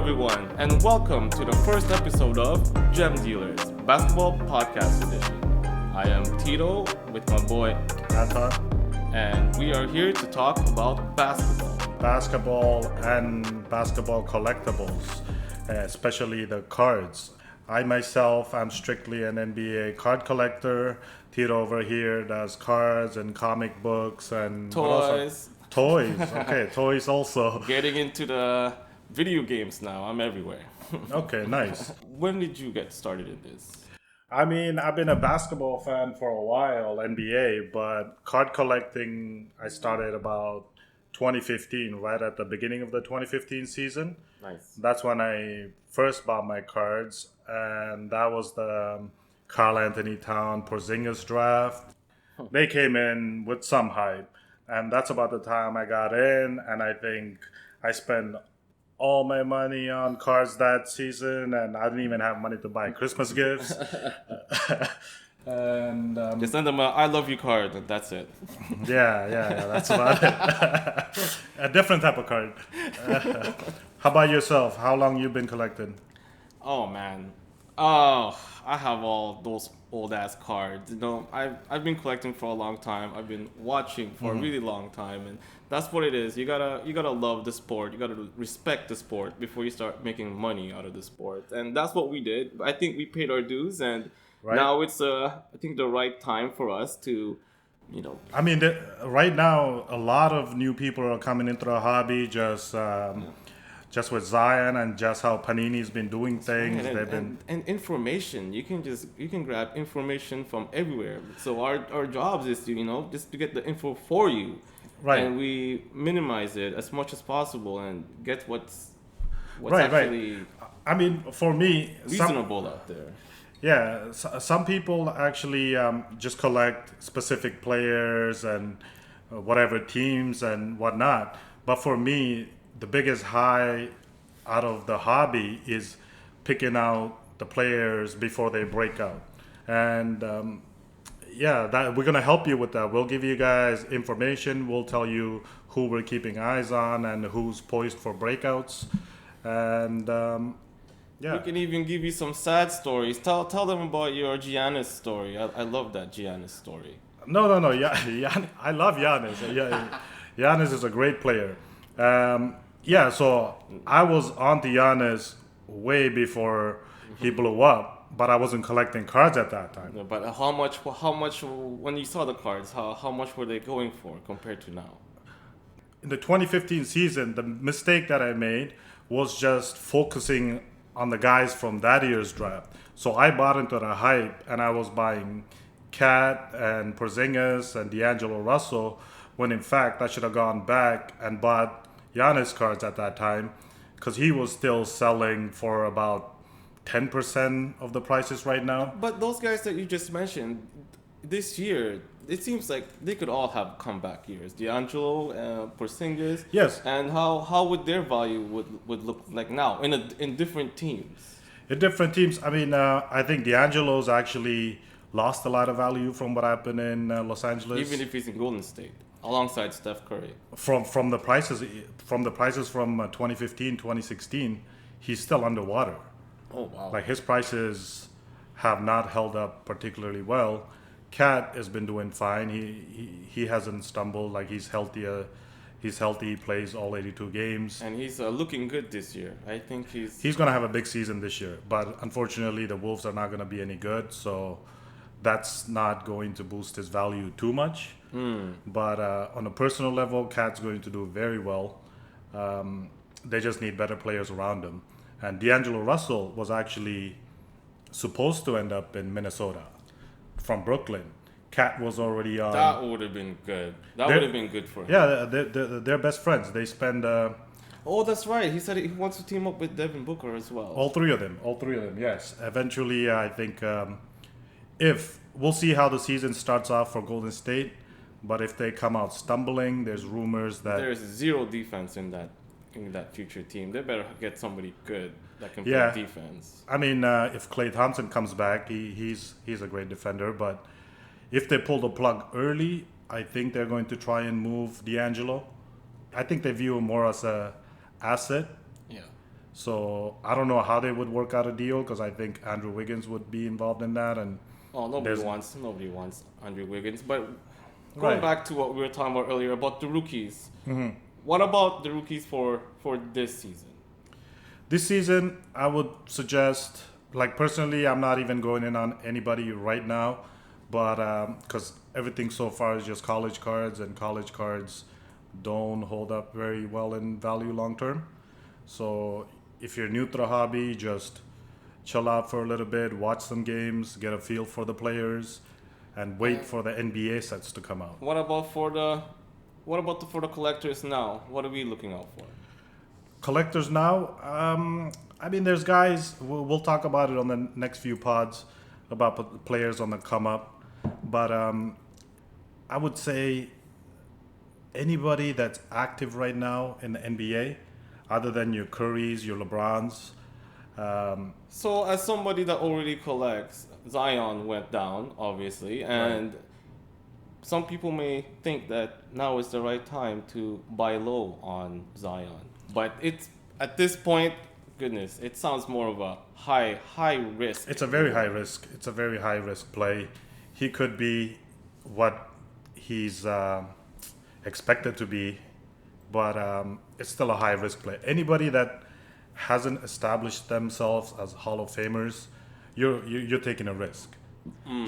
everyone, and welcome to the first episode of Gemdealers, Basketball Podcast Edition. I am Tito with my boy Anton. and we are here to talk about Basketball and basketball collectibles, especially the cards. I myself am strictly an NBA card collector. Tito over here does cards and comic books and what else? Toys, Okay, toys also. getting into the video games now. I'm everywhere. Okay, nice. When did you get started in this? I mean, I've been a basketball fan for a while, NBA, but card collecting I started about 2015, right at the beginning of the 2015 season. Nice. That's when I first bought my cards, and that was the Karl Anthony Town Porzingis draft. They came in with some hype, and that's about the time I got in, and I think I spent all my money on cards that season, and I didn't even have money to buy Christmas gifts. And Just send them a I love you card, and that's it. yeah, that's about it. A different type of card. How about yourself? How long you been collecting? Oh man. Oh, I have all those old ass cards. You know, I've been collecting for a long time. I've been watching for a really long time, and that's what it is. You gotta love the sport. You gotta respect the sport before you start making money out of the sport. And that's what we did. I think we paid our dues, and now it's I think the right time for us to, you know. I mean, right now, a lot of new people are coming into the hobby just with Zion and just how Panini's been doing things. And information. You can grab information from everywhere. So our jobs is to just to get the info for you. Right. And we minimize it as much as possible and get what's Right. actually I mean, for me, reasonable out there. Yeah, some people actually just collect specific players and whatever teams and whatnot. But for me, the biggest high out of the hobby is picking out the players before they break out. And that we're gonna help you with that. We'll give you guys information. We'll tell you who we're keeping eyes on and who's poised for breakouts. And We can even give you some sad stories. Tell them about your Giannis story. I love that Giannis story. No. Yeah, I love Giannis. Yeah, Giannis is a great player. So I was on to Giannis way before he blew up, but I wasn't collecting cards at that time. No, but how much when you saw the cards, how much were they going for compared to now? In the 2015 season, the mistake that I made was just focusing on the guys from that year's draft. So I bought into the hype, and I was buying Cat and Porzingis and D'Angelo Russell, when in fact I should have gone back and bought Giannis cards at that time, because he was still selling for about 10% of the prices right now. But those guys that you just mentioned, this year, it seems like they could all have comeback years. D'Angelo, Porzingis. Yes. And how would their value would look like now in different teams? In different teams, I mean, I think D'Angelo's actually lost a lot of value from what happened in Los Angeles. Even if he's in Golden State, alongside Steph Curry. From the prices from 2015, 2016, he's still underwater. Oh wow! Like his prices have not held up particularly well. Cat has been doing fine. He hasn't stumbled. Like he's healthy. He plays all 82 games. And he's looking good this year. I think he's gonna have a big season this year. But unfortunately, the Wolves are not gonna be any good. So that's not going to boost his value too much. But on a personal level, Cat's going to do very well. They just need better players around him. And D'Angelo Russell was actually supposed to end up in Minnesota from Brooklyn. Cat was already on. That would have been good. That would have been good for him. Yeah, they're best friends. They spend. Oh, that's right. He said he wants to team up with Devin Booker as well. All three of them. Yes. Eventually, I think if we'll see how the season starts off for Golden State, but if they come out stumbling, there's rumors that there's zero defense in that future team. They better get somebody good that can play defense. I mean, if Klay Thompson comes back, he's a great defender. But if they pull the plug early, I think they're going to try and move D'Angelo. I think they view him more as a asset. Yeah. So I don't know how they would work out a deal because I think Andrew Wiggins would be involved in that, and Oh, there's nobody wants Andrew Wiggins. But going right. back to what we were talking about earlier about the rookies, what about the rookies for this season? This season, I would suggest, like personally, I'm not even going in on anybody right now, but because everything so far is just college cards, and college cards don't hold up very well in value long term. So if you're new to the hobby, just chill out for a little bit, watch some games, get a feel for the players, and wait for the NBA sets to come out. For the collectors now? What are we looking out for? Collectors now, I mean, there's guys, we'll talk about it on the next few pods about players on the come up, but I would say anybody that's active right now in the NBA, other than your Currys, your LeBrons. So, as somebody that already collects, Zion went down, obviously, and some people may think that now is the right time to buy low on Zion. But it's at this point, goodness, it sounds more of a high risk. It's a very high risk. It's a very high risk play. He could be what he's expected to be, but it's still a high risk play. Anybody that hasn't established themselves as Hall of Famers, you're taking a risk.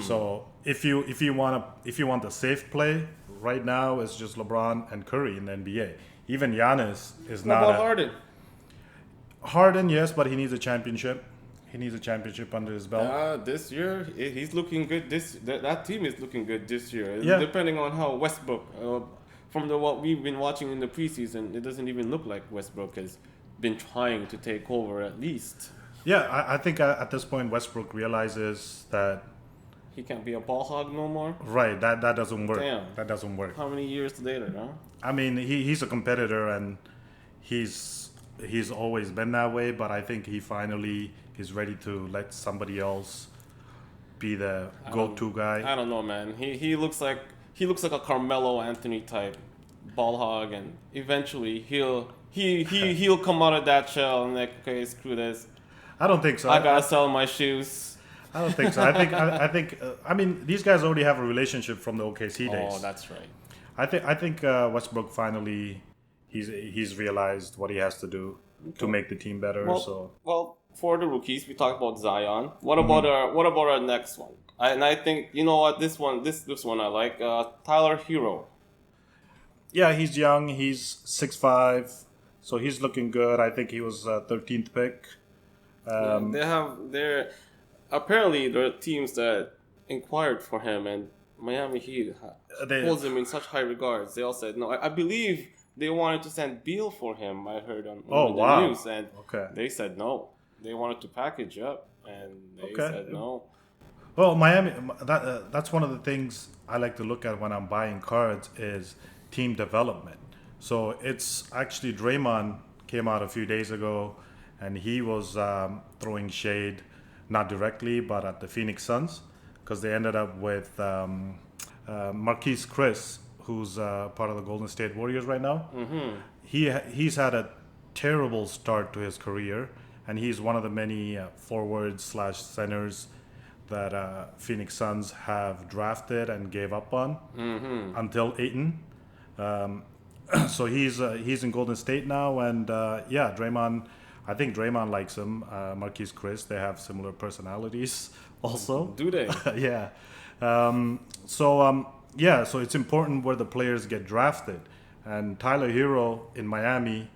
So if you want the safe play right now, it's just LeBron and Curry in the NBA. Even Giannis is What not about a Harden? Harden, yes, but he needs a championship. He needs a championship under his belt. This year he's looking good. That team is looking good this year. Yeah. Depending on how Westbrook, from what we've been watching in the preseason, it doesn't even look like Westbrook has been trying to take over at least. Yeah, I think at this point Westbrook realizes that He can't be a ball hog no more. right that doesn't work. Damn. That doesn't work. How many years later, huh? I mean, he's a competitor and he's always been that way. But I think he finally is ready to let somebody else be the go-to guy. I don't know, man. He looks like a Carmelo Anthony type ball hog, and eventually he'll come out of that shell and like, okay, screw this. I don't think so. I gotta sell my shoes. I don't think so. I think I mean these guys already have a relationship from the OKC days. Oh, that's right. I think Westbrook finally he's realized what he has to do to make the team better. Well, for the rookies, we talked about Zion. What about our next one? I think you know what this one I like. Tyler Hero. Yeah, he's young. He's 6'5", so he's looking good. I think he was 13th pick. Apparently there are teams that inquired for him, and Miami Heat holds him in such high regards. They all said no. I believe they wanted to send Beal for him. I heard on the news, and they said no. They wanted to package up, and they said no. Well, Miami. That's one of the things I like to look at when I'm buying cards is team development. So it's actually Draymond came out a few days ago, and he was throwing shade, not directly, but at the Phoenix Suns, because they ended up with Marquise Chris, who's part of the Golden State Warriors right now. Mm-hmm. He's had a terrible start to his career, and he's one of the many forwards/centers that Phoenix Suns have drafted and gave up on until Ayton. So he's in Golden State now, and Draymond. I think Draymond likes him. Marquise Chris, they have similar personalities also. Do they? Yeah. So it's important where the players get drafted. And Tyler Hero in Miami,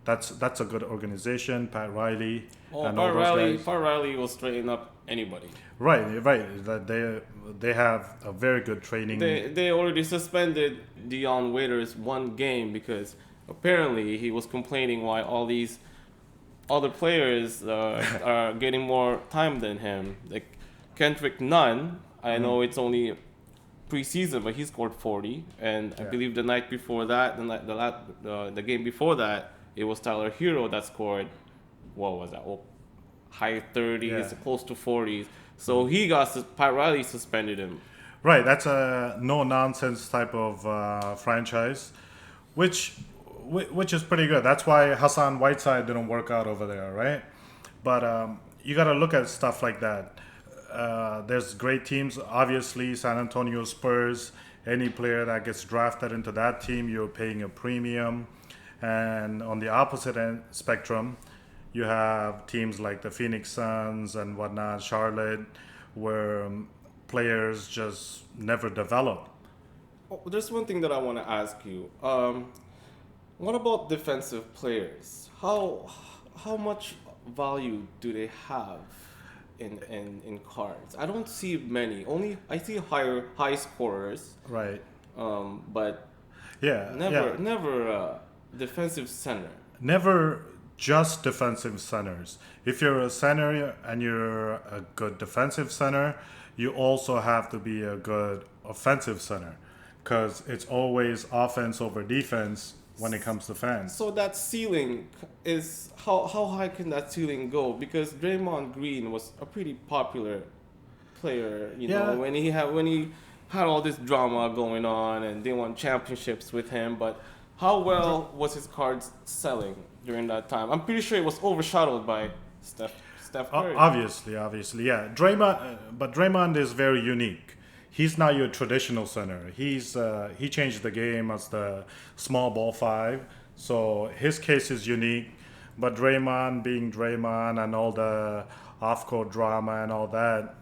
that's a good organization. Pat Riley. Oh, and all those guys. Pat Riley will straighten up anybody. Right. That they have a very good training. They already suspended Dion Waiters one game because apparently he was complaining why all these other players are getting more time than him. Like Kendrick Nunn, I know it's only preseason, but he scored 40, and I believe the night before that, the game before that, it was Tyler Hero that scored. What was that? Oh, high 30s, close to 40s. So he Pat Riley suspended him. Right, that's a no nonsense type of franchise, which which is pretty good. That's why Hassan Whiteside didn't work out over there, right? But you got to look at stuff like that. There's great teams, obviously, San Antonio Spurs. Any player that gets drafted into that team, you're paying a premium. And on the opposite end spectrum, you have teams like the Phoenix Suns and whatnot, Charlotte, where players just never develop. Oh, there's one thing that I want to ask you. What about defensive players? How much value do they have in cards? I don't see many. Only I see high scorers, Right. but Yeah. never defensive center. Never just defensive centers. If you're a center and you're a good defensive center, you also have to be a good offensive center because it's always offense over defense when it comes to fans. So that ceiling is how high can that ceiling go? Because Draymond Green was a pretty popular player, Yeah. when he had all this drama going on and they won championships with him. But how well was his cards selling during that time? I'm pretty sure it was overshadowed by Steph Curry. Obviously, yeah. But Draymond is very unique. He's not your traditional center. He changed the game as the small ball five, so his case is unique. But Draymond being Draymond and all the off-court drama and all that,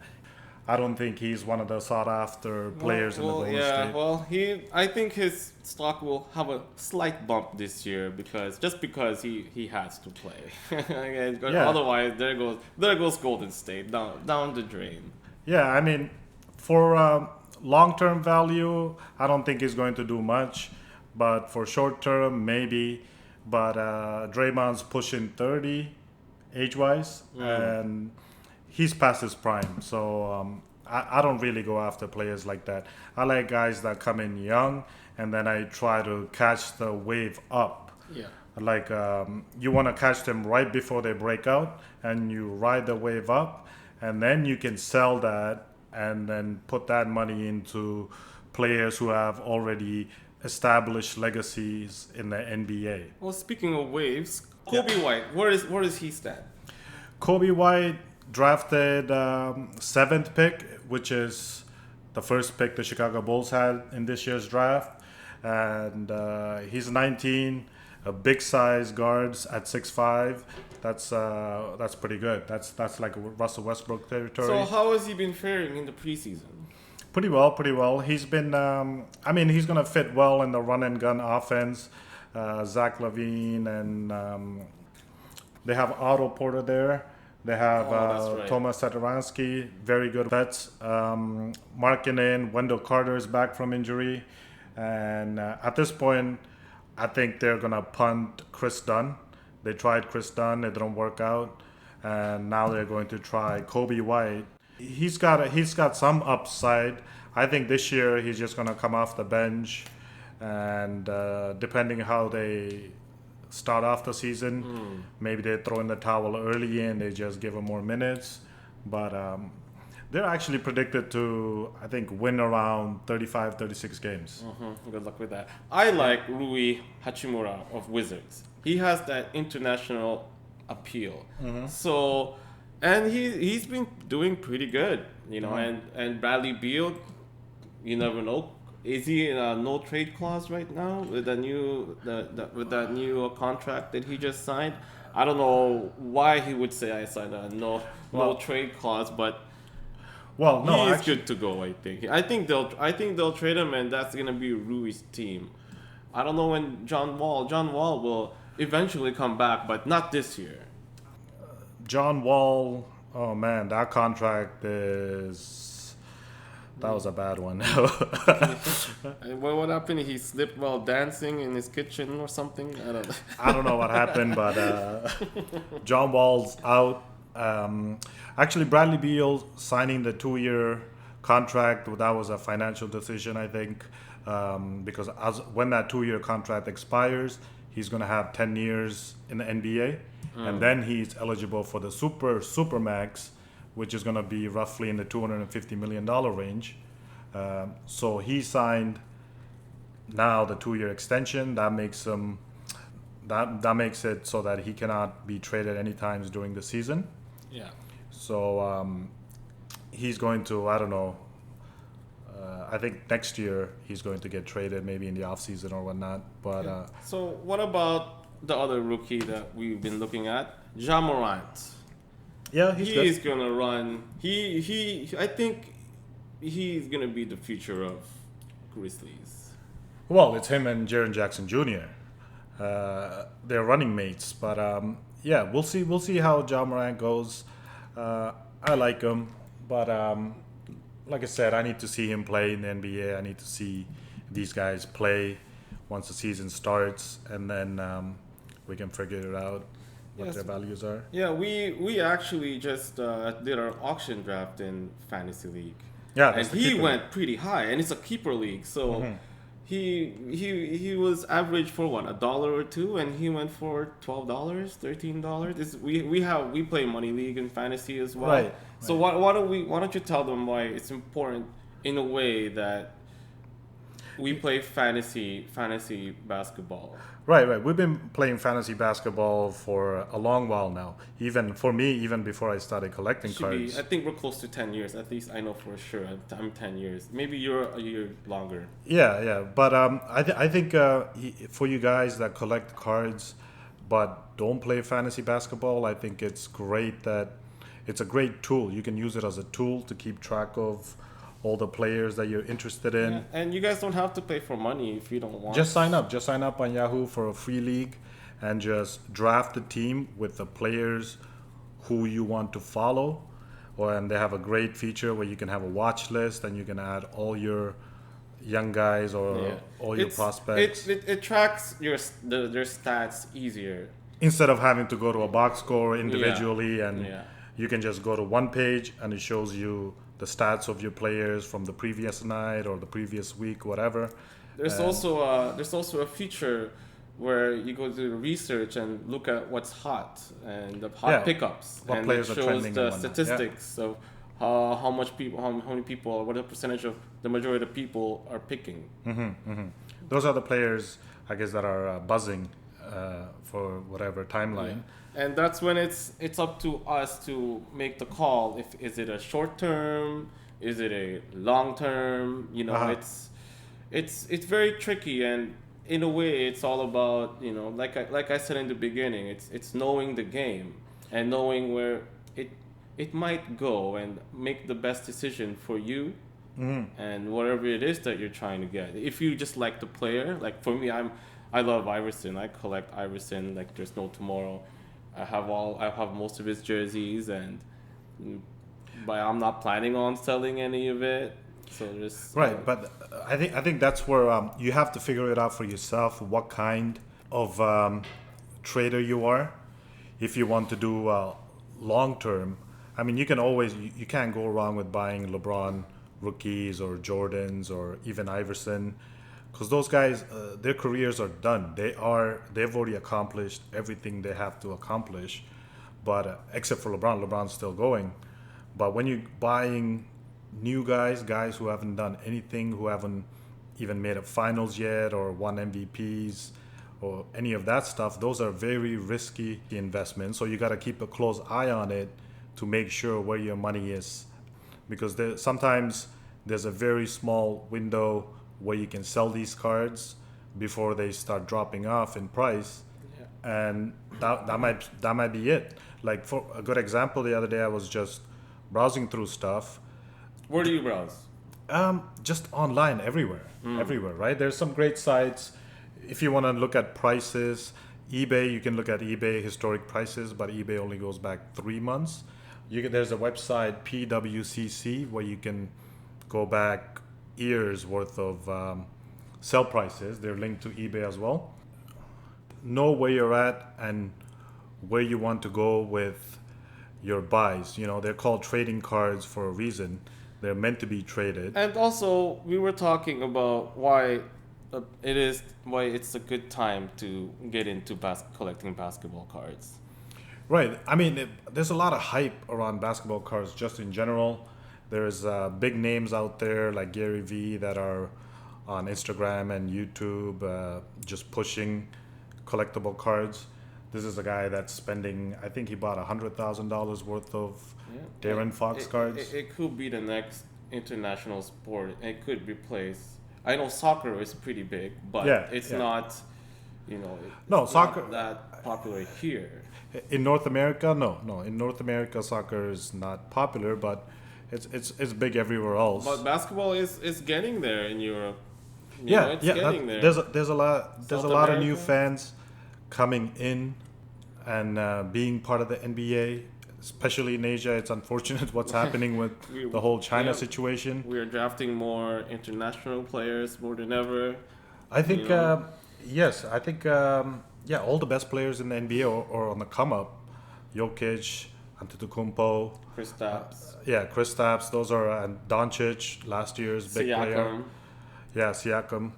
I don't think he's one of the sought-after players in the Golden State. Well, I think his stock will have a slight bump this year because he has to play. Yeah. Otherwise, there goes Golden State down the drain. Yeah, I mean, for long-term value, I don't think he's going to do much. But for short-term, maybe. But Draymond's pushing 30 age-wise, and he's past his prime. So I don't really go after players like that. I like guys that come in young, and then I try to catch the wave up. Yeah. Like you want to catch them right before they break out, and you ride the wave up, and then you can sell that and then put that money into players who have already established legacies in the NBA. Well, speaking of waves, Kobe White, where does he stand? Kobe White drafted seventh pick, which is the first pick the Chicago Bulls had in this year's draft, and he's 19, a big size guards at 6'5". That's pretty good. That's like Russell Westbrook territory. So how has he been faring in the preseason? Pretty well. He's been. He's gonna fit well in the run and gun offense. Zach LaVine and they have Otto Porter there. They have that's right. Thomas Satoransky, very good vets. Markkinen, Wendell Carter is back from injury, and at this point, I think they're gonna punt Chris Dunn. They tried Chris Dunn, it didn't work out, and now they're going to try Kobe White. He's got some upside. I think this year he's just gonna come off the bench, and depending how they start off the season, maybe they throw in the towel early and they just give him more minutes. But they're actually predicted to, I think, win around 35, 36 games. Good luck with that. I like Rui Hachimura of Wizards. He has that international appeal. So, and he's been doing pretty good, and Bradley Beal, you never know. Is he in a no trade clause right now with that new contract that he just signed? I don't know why he would say I signed a no trade clause, but he's good to go. I think they'll trade him, and that's gonna be Rui's team. I don't know when John Wall will eventually come back, but not this year. John Wall, oh man, that contract that was a bad one. And what happened? He slipped while dancing in his kitchen or something? I don't know what happened, but John Wall's out. Actually, Bradley Beal signing the 2-year contract, that was a financial decision, I think, because when that 2-year contract expires, he's going to have 10 years in the NBA, and then he's eligible for the Supermax, which is going to be roughly in the $250 million range. So he signed now the 2-year extension. That makes him that makes it so that he cannot be traded any times during the season. Yeah. So he's going to, I don't know. I think next year he's going to get traded, maybe in the off season or whatnot. But So what about the other rookie that we've been looking at, Ja Morant? yeah, he's good. He's gonna run. He. I think he's gonna be the future of Grizzlies. Well, it's him and Jaren Jackson Jr. They're running mates, but yeah, we'll see. We'll see how Ja Morant goes. I like him, but like I said, I need to see him play in the NBA. I need to see these guys play once the season starts, and then we can figure it out what Yes. their values are. Yeah, we actually just did our auction draft in fantasy league. Yeah, And that's the he keeper. went pretty high, and it's a keeper league, so he was average for what, $1 or $2, and he went for $12, $13. We play money league in fantasy as well. Right, So why don't you tell them why it's important in a way that we play fantasy basketball? Right. We've been playing fantasy basketball for a long while now. Even for me, even before I started collecting Should be, cards. I think we're close to 10 years. At least I know for sure. I'm 10 years. Maybe you're a year longer. Yeah. But I think for you guys that collect cards but don't play fantasy basketball, I think it's great that it's a great tool. You can use it as a tool to keep track of all the players that you're interested in. Yeah, and you guys don't have to pay for money if you don't want. Just sign up. Just sign up on Yahoo for a free league and just draft the team with the players who you want to follow. And they have a great feature where you can have a watch list and you can add all your young guys or all your prospects. It tracks their stats easier. Instead of having to go to a box score individually, and Yeah. you can just go to one page and it shows you the stats of your players from the previous night or the previous week, whatever. There's also a feature where you go to research and look at what's hot and the hot Yeah, pickups, what and players it are shows trending the and whatnot, statistics of how many people, what the percentage of the majority of people are picking. Those are the players, I guess, that are buzzing for whatever timeline. And that's when it's up to us to make the call. If is it a short term, is it a long term? It's very tricky, and in a way, it's all about like I said in the beginning, it's knowing the game and knowing where it might go and make the best decision for you. And whatever it is that you're trying to get. If you just like the player, like for me, I love Iverson. I collect Iverson like there's no tomorrow. I have most of his jerseys, but I'm not planning on selling any of it. So just Right, but I think that's where you have to figure it out for yourself. What kind of trader you are, if you want to do long term. I mean, you can't go wrong with buying LeBron rookies or Jordans or even Iverson, because those guys, their careers are done. They've already accomplished everything they have to accomplish, but except for LeBron's still going. But when you're buying new guys who haven't done anything, who haven't even made a finals yet or won MVPs or any of that stuff, those are very risky investments. So you got to keep a close eye on it to make sure where your money is, because sometimes there's a very small window where you can sell these cards before they start dropping off in price. And that might be it. Like, for a good example, the other day I was just browsing through stuff. Where do you browse? Just online, everywhere, right? There's some great sites. If you want to look at prices, eBay, you can look at eBay historic prices, but eBay only goes back 3 months. There's a website, PWCC, where you can go back years worth of sell prices. They're linked to eBay as well. Know where you're at and where you want to go with your buys. They're called trading cards for a reason. They're meant to be traded. And also, we were talking about why it's a good time to get into collecting basketball cards. Right. I mean, there's a lot of hype around basketball cards just in general. There's big names out there like Gary Vee that are on Instagram and YouTube just pushing collectible cards. This is a guy that's spending. I think he bought $100,000 worth of Darren Fox cards. It could be the next international sport. It could replace. I know soccer is pretty big, but it's not. No, it's soccer not that popular here. in North America. No. In North America, soccer is not popular, but it's big everywhere else. But basketball is getting there in Europe. It's getting there. There's a lot of new fans coming in and being part of the NBA, especially in Asia. It's unfortunate what's happening with the whole China situation. We are drafting more international players more than ever. I think yes. I think all the best players in the NBA are on the come up. Jokic, Antetokounmpo, Kristaps. Kristaps. Those are and Doncic, last year's big player. Yeah, Siakam.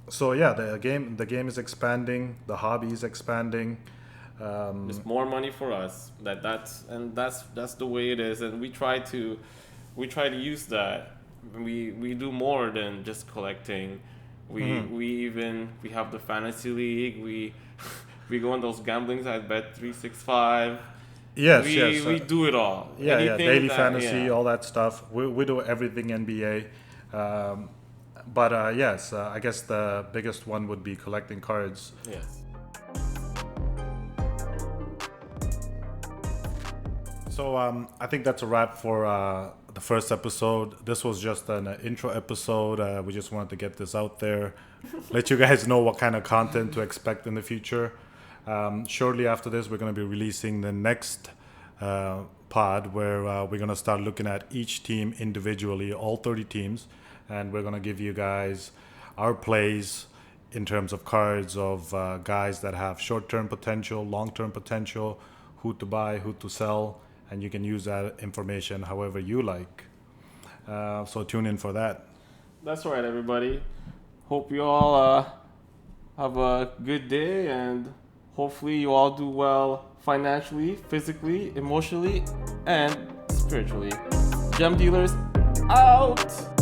The game is expanding. The hobby is expanding. There's more money for us. That's the way it is, and we try to use that. We do more than just collecting. We have the fantasy league. We go on those gamblings at Bet365. Yes, we do it all. Daily fantasy, all that stuff. We do everything NBA. I guess the biggest one would be collecting cards. Yes. So I think that's a wrap for the first episode. This was just an intro episode. We just wanted to get this out there, let you guys know what kind of content to expect in the future. Shortly after this, we're going to be releasing the next pod where we're going to start looking at each team individually, all 30 teams, and we're going to give you guys our plays in terms of cards of guys that have short-term potential, long-term potential, who to buy, who to sell, and you can use that information however you like. So tune in for that. That's right, everybody. Hope you all have a good day, and hopefully you all do well financially, physically, emotionally, and spiritually. Gemdealers out!